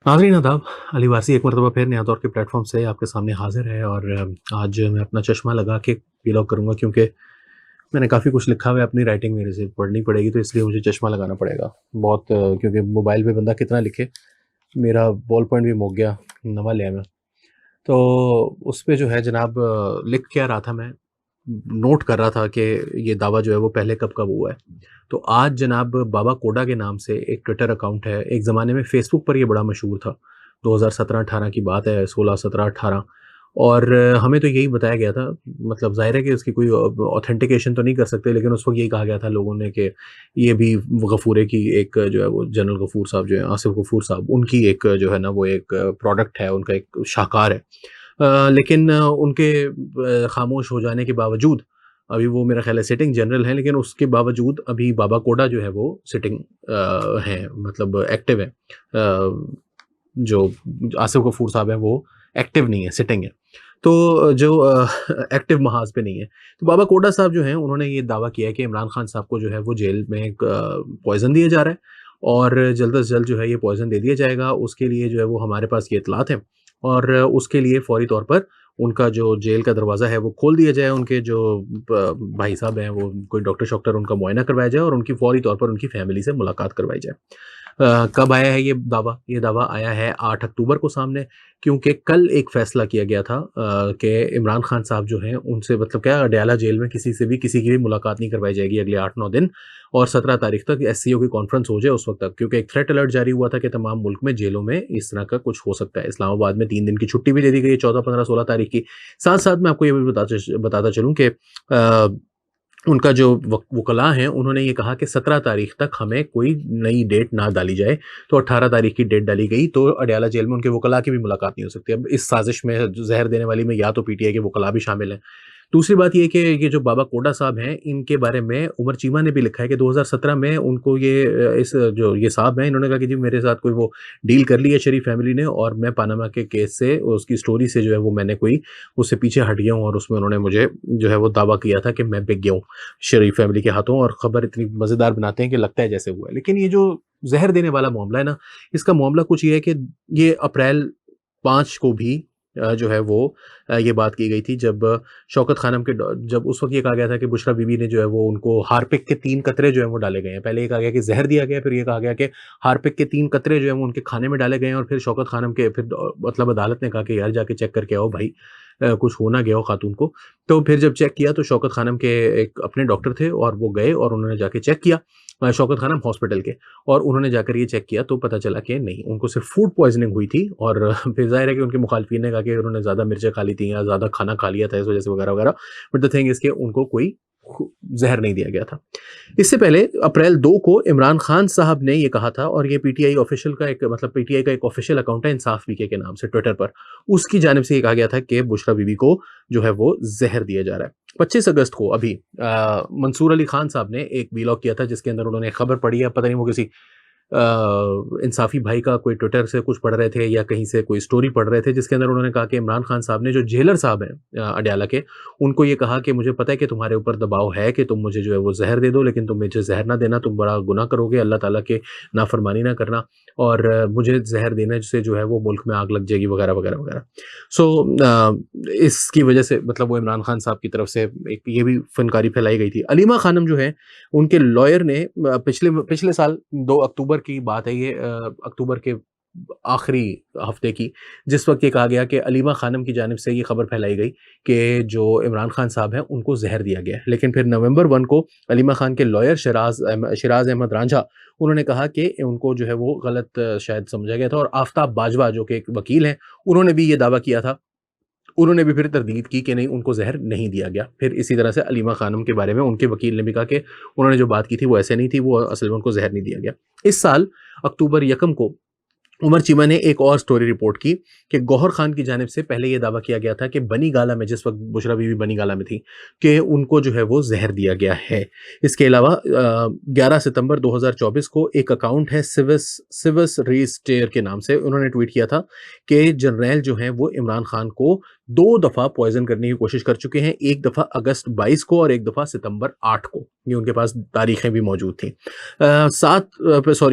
नाज़रीन आदाब, अली वासी एक मरतबा फिर नया दौर के प्लेटफ़ॉर्म से आपके सामने हाज़िर है और आज मैं अपना चश्मा लगा के व्लॉग करूँगा क्योंकि मैंने काफ़ी कुछ लिखा हुआ है अपनी राइटिंग मेरे से पढ़नी पड़ेगी तो इसलिए मुझे चश्मा लगाना पड़ेगा। बहुत क्योंकि मोबाइल पे बंदा कितना लिखे, मेरा बॉल पॉइंट भी मुक गया, नवा लिया मैं। तो उस पे जो है जनाब लिख क्या रहा था मैं, नोट कर रहा था कि ये दावा जो है वो पहले कब-कब हुआ है। तो आज जनाब बाबा कोडा के नाम से एक ट्विटर अकाउंट है, एक ज़माने में फ़ेसबुक पर ये बड़ा मशहूर था। 2017-18 की बात है, 16, 17, 18 और हमें तो यही बताया गया था, मतलब ज़ाहिर है कि उसकी कोई ऑथेंटिकेशन तो नहीं कर सकते, लेकिन उस वक़्त यही कहा गया था लोगों ने कि ये भी गफूरे की एक जो है वो जनरल गफूर साहब जो हैं, आसिफ गफूर साहब, उनकी एक जो है ना वो एक प्रोडक्ट है, उनका एक शाहकार है। लेकिन उनके खामोश हो जाने के बावजूद अभी वो मेरा ख़्याल है सिटिंग जनरल हैं, लेकिन उसके बावजूद अभी बाबा कोडा जो है वो सिटिंग हैं, मतलब एक्टिव हैं। जो आसिफ गफ़ूर साहब हैं वो एक्टिव नहीं है, सिटिंग है। तो जो एक्टिव महाज़ पे नहीं है। तो बाबा कोडा साहब जो हैं उन्होंने ये दावा किया है कि इमरान खान साहब को जो है वो जेल में एक पॉइज़न दिया जा रहा है और जल्द से जल्द जो है ये पॉइज़न दे दिया जाएगा। उसके लिए जो है वो हमारे पास ये इत्तलात है और उसके लिए फ़ौरी तौर पर उनका जो जेल का दरवाज़ा है वो खोल दिया जाए, उनके जो भाई साहब हैं वो कोई डॉक्टर-शॉक्टर उनका मुआयना करवाया जाए और उनकी फ़ौरी तौर पर उनकी फ़ैमिली से मुलाकात करवाई जाए। कब आया है ये दावा? ये दावा आया है 8 अक्टूबर को सामने, क्योंकि कल एक फ़ैसला किया गया था कि इमरान खान साहब जो हैं उनसे मतलब क्या अडयाला जेल में किसी से भी किसी की भी मुलाकात नहीं करवाई जाएगी अगले 8-9 दिन और 17 तारीख तक एससीओ की कॉन्फ्रेंस हो जाए उस वक़्त तक, क्योंकि एक थ्रेट अलर्ट जारी हुआ था कि तमाम मुल्क में जेलों में इस तरह का कुछ हो सकता है। इस्लामाबाद में 3 दिन की छुट्टी भी दे दी गई है 14, 15, 16 तारीख की। साथ-साथ मैं आपको ये भी बताता चलूँ कि उनका जो वकला हैं, उन्होंने ये कहा कि 17 तारीख तक हमें कोई नई डेट ना डाली जाए, तो 18 तारीख की डेट डाली गई, तो अडयाला जेल में उनके वकला की भी मुलाकात नहीं हो सकती। अब इस साज़िश में ज़हर देने वाली में या तो पीटीआई के वकला भी शामिल हैं। दूसरी बात ये है कि ये जो बाबा कोडा साहब हैं, इनके बारे में उमर चीमा ने भी लिखा है कि 2017 में उनको ये इस जो ये साहब हैं, इन्होंने कहा कि जी मेरे साथ कोई वो डील कर ली है शरीफ फैमिली ने और मैं पानामा के केस से उसकी स्टोरी से जो है वो मैंने कोई उससे पीछे हट गया हूँ और उसमें उन्होंने मुझे जो है वो दावा किया था कि मैं बिक गया हूँ शरीफ फैमिली के हाथों और खबर इतनी मज़ेदार बनाते हैं कि लगता है जैसे हुआ है। लेकिन ये जो ज़हर देने वाला मामला है ना, इसका मामला कुछ ये है कि ये अप्रैल 5 को भी जो है वो ये बात की गई थी जब शौकत खानम के जब उस वक़्त ये कहा गया था कि बुशरा बीबी ने जो है वो उनको हार्पिक के 3 कतरे जो हैं वो डाले गए हैं। पहले ये कहा गया कि ज़हर दिया गया, फिर ये कहा गया कि हार्पिक के 3 कतरे जो हैं वो उनके खाने में डाले गए हैं और फिर शौकत खानम के फिर मतलब अदालत ने कहा कि यार जाके चेक करके आओ भाई, कुछ हो ना गया हो खातून को। तो फिर जब चेक किया तो शौकत खानम के एक अपने डॉक्टर थे और वो गए और उन्होंने जाके चेक किया शौकत खानम हॉस्पिटल के और उन्होंने जाकर ये चेक किया तो पता चला कि नहीं, उनको सिर्फ़ फूड पॉइज़निंग हुई थी और फिर ज़ाहिर है कि उनके मुखालिफिन ने कहा कि उन्होंने ज़्यादा मिर्चें खा ली थी या ज़्यादा खाना खा लिया था इस वज़ह से वगैरह-वगैरह। बट द थिंग इज़ कि उनको कोई ज़हर नहीं दिया गया था। इससे पहले अप्रैल 2 को इमरान खान साहब ने ये कहा था और ये पीटीआई ऑफ़िशियल का एक मतलब पीटीआई का एक ऑफ़िशियल अकाउंट है इंसाफ पीके के नाम से ट्विटर पर। उसकी जानिब से ये कहा गया था कि बुशरा बीबी को जो है वो ज़हर दिया जा रहा है। 25 अगस्त को अभी मंसूर अली खान साहब ने एक व्लॉग किया था जिसके अंदर उन्होंने खबर पढ़ी है, पता नहीं वो किसी इंसाफ़ी भाई का कोई ट्विटर से कुछ पढ़ रहे थे या कहीं से कोई स्टोरी पढ़ रहे थे जिसके अंदर उन्होंने कहा कि इमरान खान साहब ने जो जेलर साहब हैं अडयाला के, उनको ये कहा कि मुझे पता है कि तुम्हारे ऊपर दबाव है कि तुम मुझे जो है वो ज़हर दे दो, लेकिन तुम मुझे ज़हर ना देना, तुम बड़ा गुनाह करोगे, अल्लाह ताला के नाफ़रमानी ना करना और मुझे ज़हर देने से जो है वो मुल्क में आग लग जाएगी वगैरह, वगैरह, वगैरह। सो इसकी वजह से मतलब वो इमरान खान साहब की तरफ से एक ये भी फ़नकारी फैलाई गई थी। अलीमा खानम जो है, उनके लॉयर ने पिछले पिछले साल 2 अक्टूबर की बात है ये अक्टूबर के आखिरी हफ्ते की, जिस वक़्त ये कहा गया कि अलीमा खानम की जानिब से ये खबर फैलाई गई कि जो इमरान खान साहब हैं, उनको ज़हर दिया गया है। लेकिन फिर नवंबर 1 को अलीमा खान के लॉयर शिराज़ अहमद रांझा, उन्होंने कहा कि उनको जो है वो गलत शायद समझा गया था और आफ़ताब बाजवा जो कि एक वकील हैं, उन्होंने भी ये दावा किया था, उन्होंने भी फिर तरदीद की कि नहीं, उनको ज़हर नहीं दिया गया। फिर इसी तरह से अलीमा खानम के बारे में उनके वकील ने भी कहा कि उन्होंने जो बात की थी वो ऐसे नहीं थी, वो असल में उनको ज़हर नहीं दिया गया। इस साल अक्टूबर यकम को उमर चीमा ने एक और स्टोरी रिपोर्ट की कि गौहर खान की जानिब से पहले ये दावा किया गया था कि बनी गाला में जिस वक़्त बुशरा बीवी बनी गाला में थी, कि उनको जो है वो ज़हर दिया गया है। इसके अलावा 11 सितंबर 2024 को एक अकाउंट है सिविस सिविस रीस्टेयर के नाम से, उन्होंने ट्वीट किया था कि जर्नैल जो हैं वो इमरान खान को 2 दफ़ा पॉइज़न करने की कोशिश कर चुके हैं, एक दफ़ा अगस्त 22 को और एक दफ़ा सितंबर 8 को। ये उनके पास तारीखें भी मौजूद थीं। 7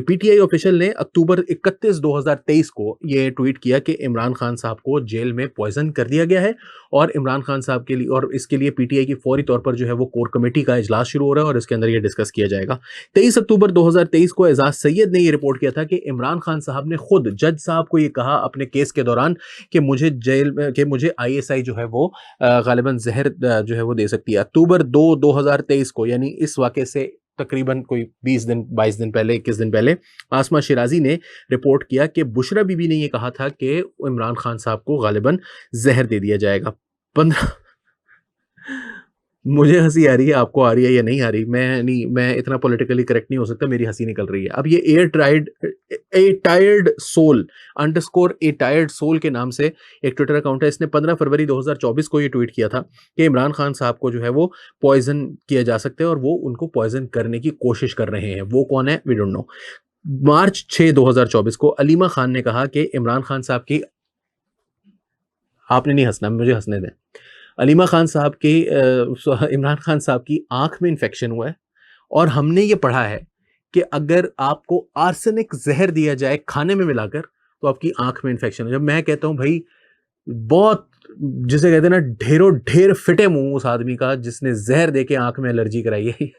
पीटीआई ऑफ़िशियल ने अक्टूबर 31, 2023 को ये ट्वीट किया कि इमरान खान साहब को जेल में पॉइज़न कर दिया गया है और इमरान खान साहब के लिए और इसके लिए पीटीआई की फौरी तौर पर जो है वो कोर कमेटी का इजलास शुरू हो रहा है और इसके अंदर ये डिस्कस किया जाएगा। 23 अक्टूबर 2023 को एजाज सैयद ने ये रिपोर्ट किया था कि इमरान खान साहब ने खुद जज साहब को ये कहा अपने केस के दौरान कि मुझे आईएसआई जो है वो गालिबन जहर जो है वो दे सकती है। अक्टूबर 2 2023 को यानी इस वाक़े से तकरीबन कोई 20 दिन 22 दिन पहले 21 दिन पहले आसमा शिराजी ने रिपोर्ट किया कि बुशरा बीबी ने ये कहा था कि इमरान खान साहब को गालिबन जहर दे दिया जाएगा। 15 मुझे हँसी आ रही है, आपको आ रही है या नहीं आ रही, मैं इतना पॉलिटिकली करेक्ट नहीं हो सकता, मेरी हँसी निकल रही है। अब ये a tired soul underscore a tired soul के नाम से एक ट्विटर अकाउंट है। इसने 15 फरवरी 2024 को ये ट्वीट किया था कि इमरान खान साहब को जो है वो पॉइज़न किया जा सकता है और वो उनको पॉइज़न करने की कोशिश कर रहे हैं। वो कौन है? We don't know. मार्च 6 2024 को अलीमा खान ने कहा कि इमरान खान साहब की आपने नहीं हँसना, मुझे हँसने दें। अलीमा खान साहब की इमरान खान साहब की आँख में इन्फेक्शन हुआ है और हमने ये पढ़ा है कि अगर आपको आर्सेनिक ज़हर दिया जाए खाने में मिलाकर तो आपकी आँख में इन्फेक्शन हो जाए। मैं कहता हूँ भाई बहुत जिसे कहते हैं ना ढेरों ढेर फिटे मुँह उस आदमी का जिसने ज़हर देके आँख में एलर्जी कराई है।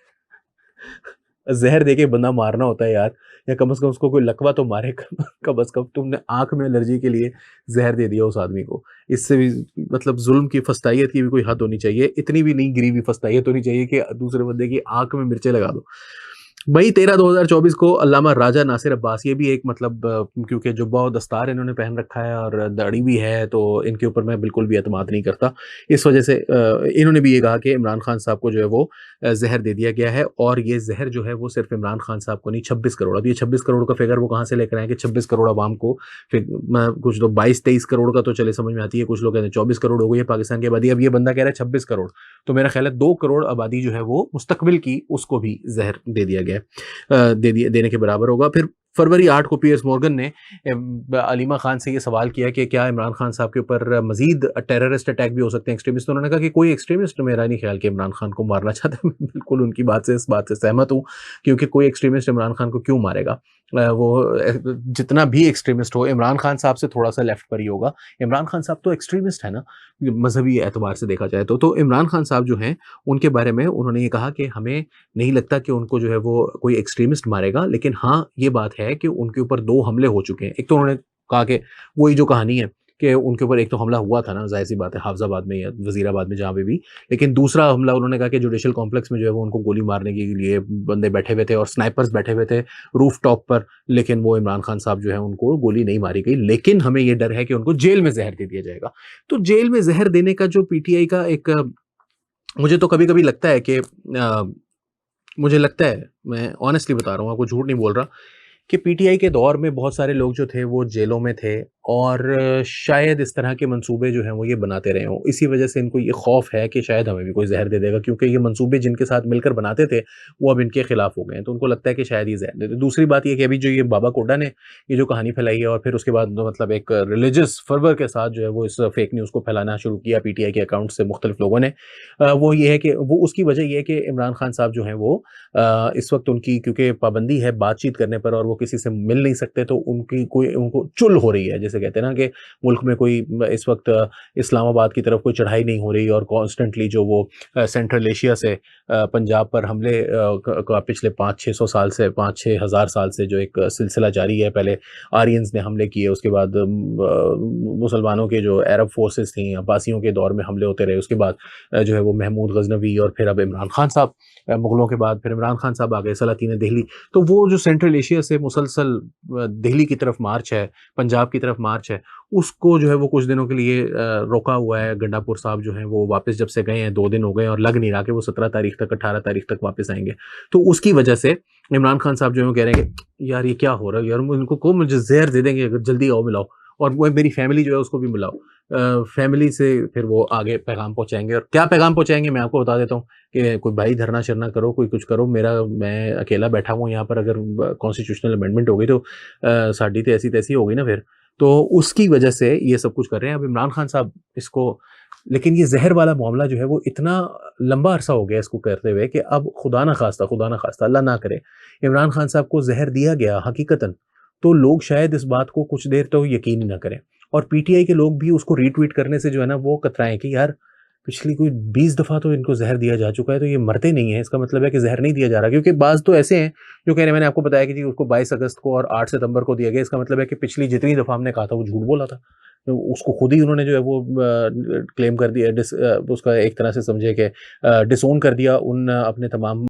ज़हर देके बंदा मारना होता है यार, या कम से कम उसको कोई लकवा तो मारे कम से कम तुमने आँख में एलर्जी के लिए ज़हर दे दिया उस आदमी को। इससे भी मतलब ज़ुल्म की फस्तायत की भी कोई हद होनी चाहिए, इतनी भी नहीं गिरी हुई फस्तायत होनी चाहिए कि दूसरे बंदे की आँख में मिर्चें लगा दो। मई 13 2024 को अल्लामा राजा नासिर अब्बास, ये भी एक मतलब क्योंकि जुब्बा और दस्तार इन्होंने पहन रखा है और दाढ़ी भी है तो इनके ऊपर मैं बिल्कुल भी एतमाद नहीं करता। इस वजह से इन्होंने भी ये कहा कि इमरान खान साहब को जो है वो ज़हर दे दिया गया है और ये ज़हर जो है वो सिर्फ इमरान खान साहब को नहीं 26 करोड़, अब ये 26 करोड़ का फिगर वो कहाँ से लेकर आए कि 26 करोड़ अवाम को, फिर कुछ लोग 22-23 करोड़ का तो चले समझ में आती है, कुछ लोग कहते हैं 24 करोड़ हो गई है पाकिस्तान की आबादी, अब ये बंदा कह रहा है 26 करोड़, तो मेरा ख्याल है 2 करोड़ आबादी जो है वो मुस्तकबिल की उसको भी ज़हर दे दिया गया है, देने के बराबर होगा। फिर फरवरी 8 को पियर्स मॉर्गन ने अलीमा खान से ये सवाल किया कि क्या इमरान खान साहब के ऊपर मजीद टेररिस्ट अटैक भी हो सकते हैं, एक्सट्रीमिस्ट, तो उन्होंने कहा कि कोई एक्सट्रीमिस्ट मेरा नहीं ख्याल कि इमरान खान को मारना चाहता है। मैं बिल्कुल उनकी इस बात से सहमत हूँ क्योंकि कोई एक्सट्रीमिस्ट इमरान खान को क्यों मारेगा। वो जितना भी एक्सट्रीमिस्ट हो इमरान खान साहब से थोड़ा सा लेफ्ट पर ही होगा। इमरान खान साहब तो एक्सट्रीमिस्ट है ना मजहबी एतबार से देखा जाए तो इमरान खान साहब जो हैं उनके बारे में उन्होंने ये कहा कि हमें नहीं लगता कि उनको जो है वो कोई एक्सट्रीमिस्ट मारेगा, लेकिन हाँ ये बात है कि उनके ऊपर 2 हमले हो चुके हैं। एक तो उन्होंने कहा कि वही जो कहानी है कि उनके ऊपर एक तो हमला हुआ था ना, ज़ाहिर सी बात है हाफिज़ाबाद में या वज़ीराबाद में जहाँ पे भी, लेकिन दूसरा हमला उन्होंने कहा कि जुडिशल कॉम्प्लेक्स में जो है वो उनको गोली मारने के लिए बंदे बैठे हुए थे और स्नाइपर्स बैठे हुए थे रूफ टॉप पर, लेकिन वो इमरान खान साहब जो है उनको गोली नहीं मारी गई, लेकिन हमें ये डर है कि उनको जेल में जहर दे दिया जाएगा। तो जेल में जहर देने का जो पीटीआई का एक मुझे तो कभी-कभी लगता है कि मुझे लगता है, मैं ऑनेस्टली बता रहा हूँ, आपको झूठ नहीं बोल रहा, कि पीटीआई के दौर में बहुत सारे लोग जो थे वो जेलों में थे और शायद इस तरह के मंसूबे जो हैं वो ये बनाते रहे हों। इसी वजह से इनको ये खौफ है कि शायद हमें भी कोई ज़हर दे देगा, क्योंकि ये मंसूबे जिनके साथ मिलकर बनाते थे वो अब इनके खिलाफ हो गए हैं, तो उनको लगता है कि शायद ये ज़हर दे दे। दूसरी बात ये कि अभी जो ये बाबा कोडा ने ये जो कहानी फैलाई है और फिर उसके बाद मतलब एक रिलीजियस फर्वर के साथ जो है वो इस फेक न्यूज़ को फैलाना शुरू किया पीटीआई के अकाउंट से मुख्तलिफ लोगों ने, वो ये है कि वो उसकी वजह ये है कि इमरान खान साहब जो हैं वो इस वक्त उनकी क्योंकि पाबंदी है बातचीत करने पर और वो किसी से मिल नहीं सकते, तो उनको चुल हो रही है, जैसे कहते हैं ना कि मुल्क में कोई इस वक्त इस्लामाबाद की तरफ कोई चढ़ाई नहीं हो रही और कॉन्स्टेंटली जो वो सेंट्रल एशिया से पंजाब पर हमले का पिछले 500-600 साल से 5-6 हज़ार साल से जो एक सिलसिला जारी है। पहले आर्यंस ने हमले किए, उसके बाद मुसलमानों के जो अरब फोर्सेस थी अब्बासियों के दौर में हमले होते रहे, उसके बाद जो है वो महमूद गजनवी और फिर अब इमरान खान साहब, मुग़लों के बाद फिर इमरान खान साहब आ गए, सलातीन दिल्ली। तो वो जो सेंट्रल एशिया से मुसलसल दिल्ली की तरफ मार्च है, पंजाब की तरफ मार्च है, उसको जो है वो कुछ दिनों के लिए रोका हुआ है। गंडापुर साहब जो हैं वो वापस जब से गए हैं 2 दिन हो गए और लग नहीं रहा कि वो 17 तारीख तक 18 तारीख तक वापस आएँगे। तो उसकी वजह से इमरान खान साहब जो है वो कह रहे हैं कि यार ये क्या हो रहा है यार, इनको कहो मुझे ज़हर दे देंगे अगर जल्दी आओ मिलाओ, और वो मेरी फैमिली जो है उसको भी मिलाओ। फैमिली से फिर वो आगे पैगाम पहुँचाएँगे, और क्या पैगाम पहुँचाएँगे मैं आपको बता देता हूँ कि कोई भाई धरना-शरना करो, कोई कुछ करो, मैं अकेला बैठा हूँ यहाँ पर, अगर कॉन्स्टिट्यूशनल अमेंडमेंट हो गई तो साडी तो ऐसी तैसी हो गई ना फिर। तो उसकी वजह से ये सब कुछ कर रहे हैं। अब इमरान खान साहब इसको, लेकिन ये ज़हर वाला मामला जो है वो इतना लंबा अरसा हो गया इसको करते हुए कि अब खुदा ना खास्ता अल्लाह ना करे, इमरान खान साहब को ज़हर दिया गया हकीकतन, तो लोग शायद इस बात को कुछ देर तो यकीन ही ना करें। और पीटीआई के लोग भी उसको रीट्वीट करने से जो है ना वो कतराएँ कि यार पिछली कोई 20 दफ़ा तो इनको ज़हर दिया जा चुका है, तो ये मरते नहीं हैं, इसका मतलब है कि ज़हर नहीं दिया जा रहा। क्योंकि बाज़ तो ऐसे हैं जो कह रहे हैं, मैंने आपको बताया कि जी उसको 22 अगस्त को और 8 सितंबर को दिया गया, इसका मतलब है कि पिछली जितनी दफ़ा हमने कहा था वो झूठ बोला था। तो उसको खुद ही उन्होंने जो है वो क्लेम कर दिया, उसका एक तरह से समझे कि डिसोन कर दिया उन अपने तमाम